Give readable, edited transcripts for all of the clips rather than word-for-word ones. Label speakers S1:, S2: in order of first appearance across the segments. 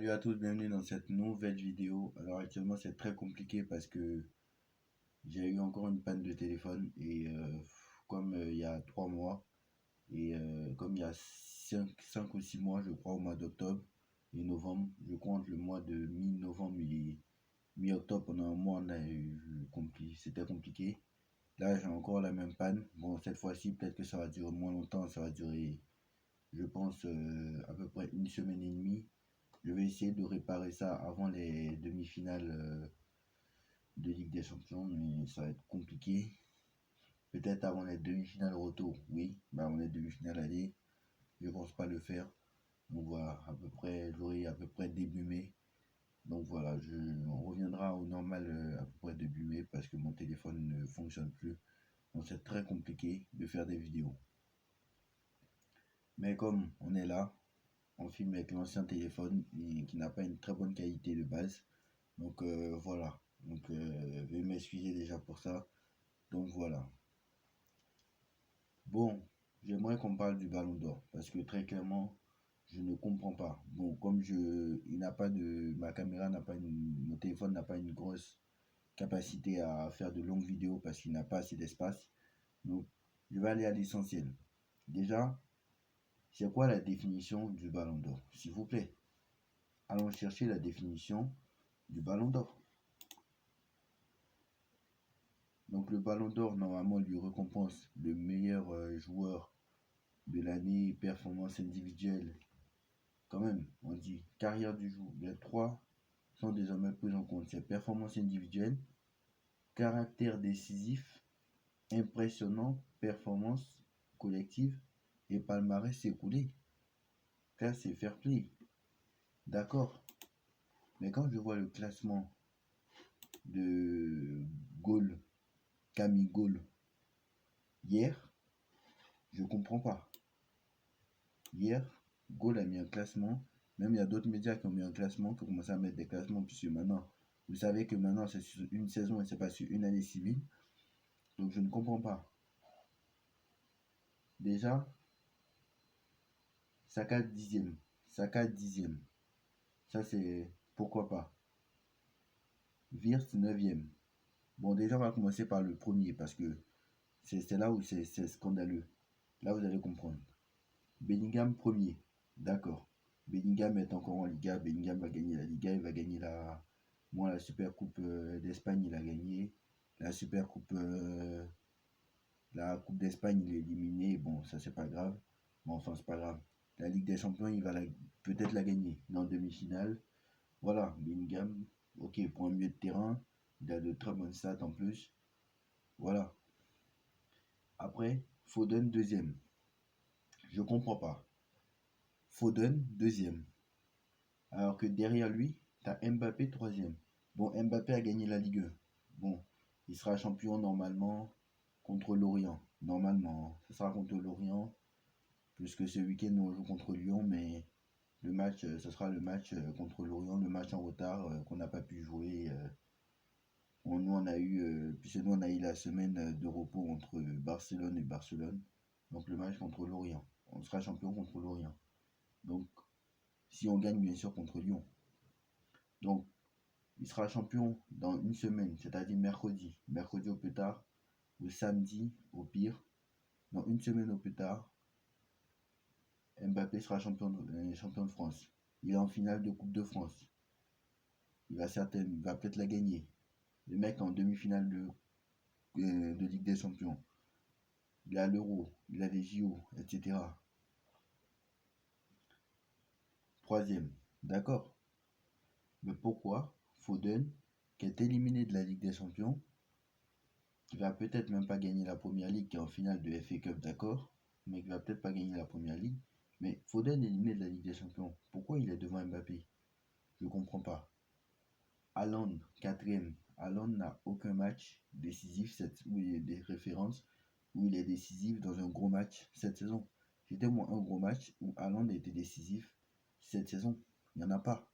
S1: Salut à tous, bienvenue dans cette nouvelle vidéo. Alors actuellement c'est très compliqué parce que j'ai eu encore une panne de téléphone et comme il y a 3 mois et comme il y a 5 ou 6 mois je crois au mois d'octobre et novembre, je compte le mois de mi-novembre et mi-octobre pendant un mois c'était compliqué. Là j'ai encore la même panne. Bon cette fois-ci peut-être que ça va durer moins longtemps, ça va durer je pense à peu près une semaine et demie. Je vais essayer de réparer ça avant les demi-finales de Ligue des Champions, mais ça va être compliqué. Peut-être avant les demi-finales retour, oui, mais avant les demi-finales aller, je pense pas le faire. Donc voilà, à peu près, j'aurai à peu près début mai. Donc voilà, on reviendra au normal à peu près début mai parce que mon téléphone ne fonctionne plus. Donc c'est très compliqué de faire des vidéos. Mais comme on est là, on filme avec l'ancien téléphone qui n'a pas une très bonne qualité de base. Donc voilà. Donc veuillez m'excuser déjà pour ça. Donc voilà. Bon, j'aimerais qu'on parle du Ballon d'Or parce que très clairement, je ne comprends pas. Bon, comme il n'a pas de, ma caméra n'a pas mon téléphone n'a pas une grosse capacité à faire de longues vidéos parce qu'il n'a pas assez d'espace. Donc, je vais aller à l'essentiel. Déjà, c'est quoi la définition du Ballon d'Or? S'il vous plaît, allons chercher la définition du Ballon d'Or. Donc le Ballon d'Or, normalement, lui récompense le meilleur joueur de l'année, performance individuelle. Quand même, on dit carrière du joueur. Les trois sont désormais pris en compte. C'est performance individuelle, caractère décisif, impressionnant, performance collective et palmarès écoulé. Ça, c'est fair play. D'accord. Mais quand je vois le classement de Gaulle, Camille Gaulle, hier, je comprends pas. Hier, Gaulle a mis un classement. Même il y a d'autres médias qui ont mis un classement, qui ont commencé à mettre des classements, puisque maintenant, vous savez que maintenant c'est sur une saison et c'est pas sur une année civile. Donc je ne comprends pas. Déjà, Saka 10e. Saka 10e. Ça c'est pourquoi pas. Wirtz 9e. Bon, déjà on va commencer par le premier parce que c'est là où c'est scandaleux. Là vous allez comprendre. Bellingham premier. D'accord. Bellingham est encore en Liga. Bellingham va gagner la Liga. Il va gagner la Super Coupe d'Espagne. Il a gagné. La Super Coupe. La Coupe d'Espagne, il est éliminé. Bon, ça, c'est pas grave. Mais enfin, c'est pas grave. La Ligue des Champions, il va peut-être la gagner. Mais en demi-finale. Voilà. Bellingham. Ok, pour un milieu de terrain. Il a de très bonnes stats en plus. Voilà. Après, Foden deuxième. Je comprends pas. Foden deuxième. Alors que derrière lui, tu as Mbappé troisième. Bon, Mbappé a gagné la Ligue 1. Bon, il sera champion normalement contre Lorient. Normalement, ce sera contre Lorient. Puisque ce week-end, on joue contre Lyon. Mais le match, ce sera le match contre Lorient. Le match en retard qu'on n'a pas pu jouer. Puisque nous, on a eu la semaine de repos entre Barcelone et Barcelone. Donc le match contre Lorient. On sera champion contre Lorient. Donc, si on gagne, bien sûr, contre Lyon. Donc, il sera champion dans une semaine, c'est-à-dire mercredi. Mercredi au plus tard, ou samedi au pire. Dans une semaine au plus tard, Mbappé sera champion de France. Il est en finale de Coupe de France. Il va peut-être la gagner. Le mec en demi-finale de Ligue des Champions. Il a l'Euro, il a les JO, etc. Troisième, d'accord. Mais pourquoi Foden, qui est éliminé de la Ligue des Champions, qui va peut-être même pas gagner la première ligue, qui est en finale de FA Cup, d'accord, mais qui va peut-être pas gagner la première ligue. Mais Foden est éliminé de la Ligue des Champions. Pourquoi il est devant Mbappé? Je comprends pas. Haaland, quatrième. Haaland n'a aucun match décisif où il y a des références où il est décisif dans un gros match cette saison. C'était moi un gros match où Haaland a été décisif cette saison. Il n'y en a pas.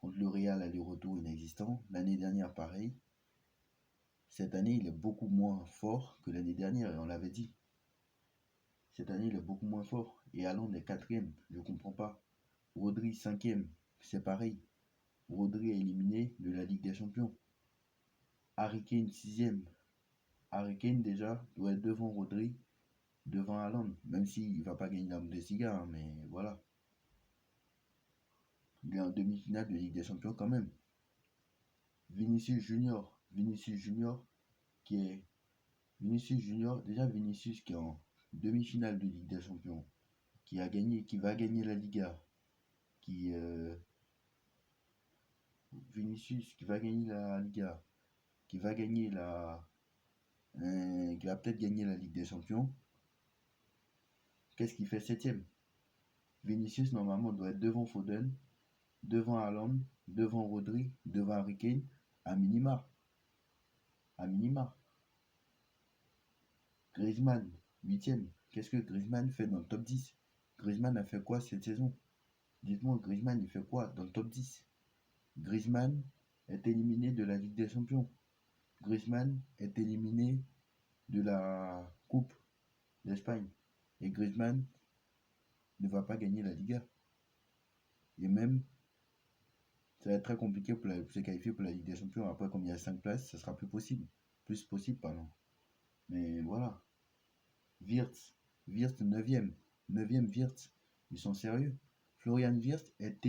S1: Contre le Real, aller-retour inexistant. L'année dernière, pareil. Cette année, il est beaucoup moins fort que l'année dernière, et on l'avait dit. Cette année, il est beaucoup moins fort. Et Haaland est quatrième, je ne comprends pas. Rodri, cinquième. c'est pareil. Rodri est éliminé de la Ligue des Champions. Harry Kane, sixième. Harry Kane, déjà, doit être devant Rodri, devant Haaland. Même s'il ne va pas gagner la Bundesliga, hein, mais voilà. Il est en demi-finale de Ligue des Champions quand même. Vinicius Junior, qui est. Vinicius Junior, déjà Vinicius qui est en demi-finale de Ligue des Champions, qui va gagner la Liga, qui. Vinicius qui va gagner la Liga, qui va gagner la. Qui va peut-être gagner la Ligue des Champions. Qu'est-ce qu'il fait septième? Vinicius, normalement, doit être devant Foden, devant Haaland, devant Rodri, devant Harry Kane, à minima. À minima. Griezmann, huitième. Qu'est-ce que Griezmann fait dans le top 10? Griezmann a fait quoi cette saison? Dites-moi, Griezmann, il fait quoi dans le top 10? Griezmann est éliminé de la Ligue des Champions. Griezmann est éliminé de la Coupe d'Espagne. Et Griezmann ne va pas gagner la Liga. Et même, ça va être très compliqué pour se qualifier pour la Ligue des Champions. Après, comme il y a 5 places, ça sera plus possible. Plus possible, pardon. Mais voilà. Wirtz. Wirtz, 9e. 9e Wirtz. Ils sont sérieux. Florian Wirtz est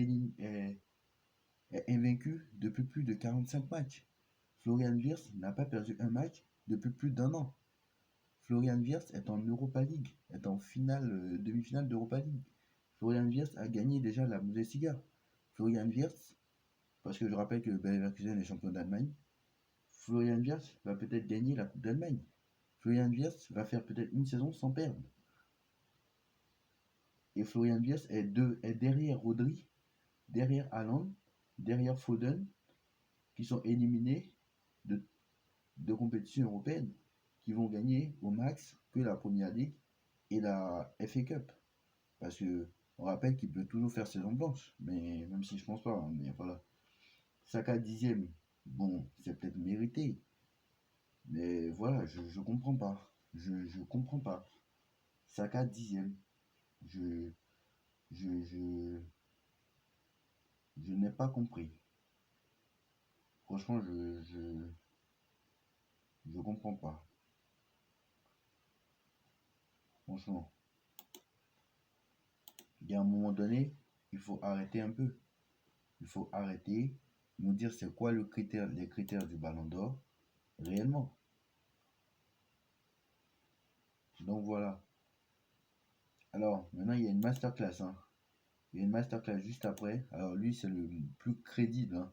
S1: invaincu depuis plus de 45 matchs. Florian Wirtz n'a pas perdu un match depuis plus d'1 an. Florian Wirtz est en Europa League, est en finale, demi-finale d'Europa League. Florian Wirtz a gagné déjà la Bundesliga. Florian Wirtz, parce que je rappelle que Bayer Leverkusen est champion d'Allemagne, Florian Wirtz va peut-être gagner la Coupe d'Allemagne. Florian Wirtz va faire peut-être une saison sans perdre. Et Florian Wirtz est derrière Rodri, derrière Haaland, derrière Foden, qui sont éliminés de compétitions européennes, qui vont gagner au max que la Première Ligue et la FA Cup. Parce que on rappelle qu'il peut toujours faire saison blanche, mais même si je pense pas, hein, mais voilà. Saka 10e, bon, c'est peut-être mérité, mais voilà, je comprends pas. Je comprends pas. Saka 10e, je, je n'ai pas compris. Franchement, je comprends pas. Franchement, il y a un moment donné, il faut arrêter un peu. Il faut arrêter, nous dire c'est quoi les critères du Ballon d'Or réellement. Donc voilà. Alors, maintenant, il y a une masterclass. Hein. Il y a une masterclass juste après. Alors, lui, c'est le plus crédible. Hein.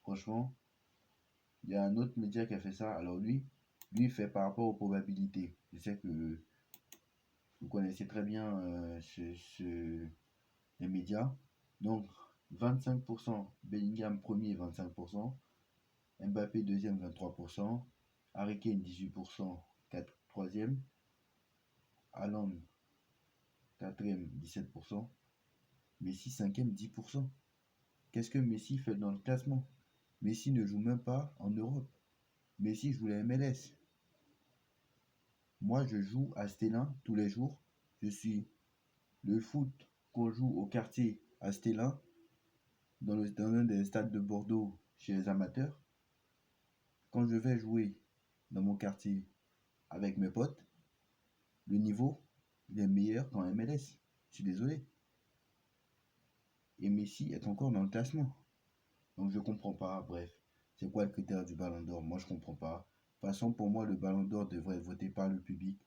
S1: Franchement, il y a un autre média qui a fait ça. Alors, lui, il fait par rapport aux probabilités. Je sais que vous connaissez très bien les médias. Donc, 25%, Bellingham premier, 25%, Mbappé deuxième, 23%, Harry Kane 18%, 4, troisième, Haaland quatrième, 17%, Messi cinquième, 10%. Qu'est-ce que Messi fait dans le classement? Messi ne joue même pas en Europe. Messi joue la MLS. Moi, je joue à Stélin tous les jours. Je suis le foot qu'on joue au quartier à Stélin, dans un des stades de Bordeaux chez les amateurs. Quand je vais jouer dans mon quartier avec mes potes, le niveau, il est meilleur qu'en MLS. Je suis désolé. Et Messi est encore dans le classement. Donc je comprends pas. Bref, c'est quoi le critère du Ballon d'Or? Moi, je comprends pas. De toute façon, pour moi, le Ballon d'Or devrait être voté par le public,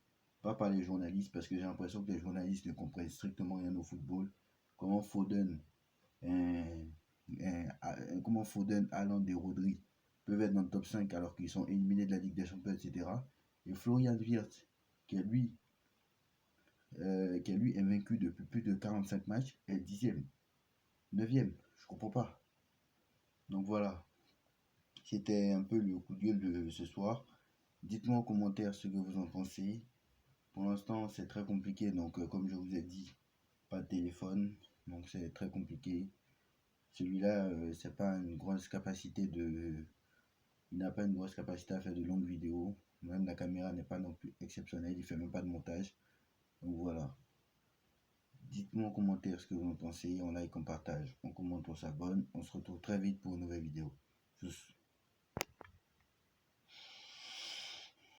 S1: pas par les journalistes, parce que j'ai l'impression que les journalistes ne comprennent strictement rien au football. Comment Foden, comment Foden, Haaland et Rodri peuvent être dans le top 5 alors qu'ils sont éliminés de la Ligue des Champions, etc. Et Florian Wirtz, qui est lui, invaincu depuis plus de 45 matchs, est 10e, 9e. Je comprends pas. Donc voilà, c'était un peu le coup de gueule de ce soir. Dites-moi en commentaire ce que vous en pensez. Pour l'instant, c'est très compliqué. Donc, comme je vous ai dit, pas de téléphone. Donc, c'est très compliqué. Celui-là, c'est pas une grosse capacité de. Il n'a pas une grosse capacité à faire de longues vidéos. Même la caméra n'est pas non plus exceptionnelle. Il fait même pas de montage. Donc voilà. Dites-moi en commentaire ce que vous en pensez, on like, on partage, on commente, on s'abonne. On se retrouve très vite pour une nouvelle vidéo. Tchuss.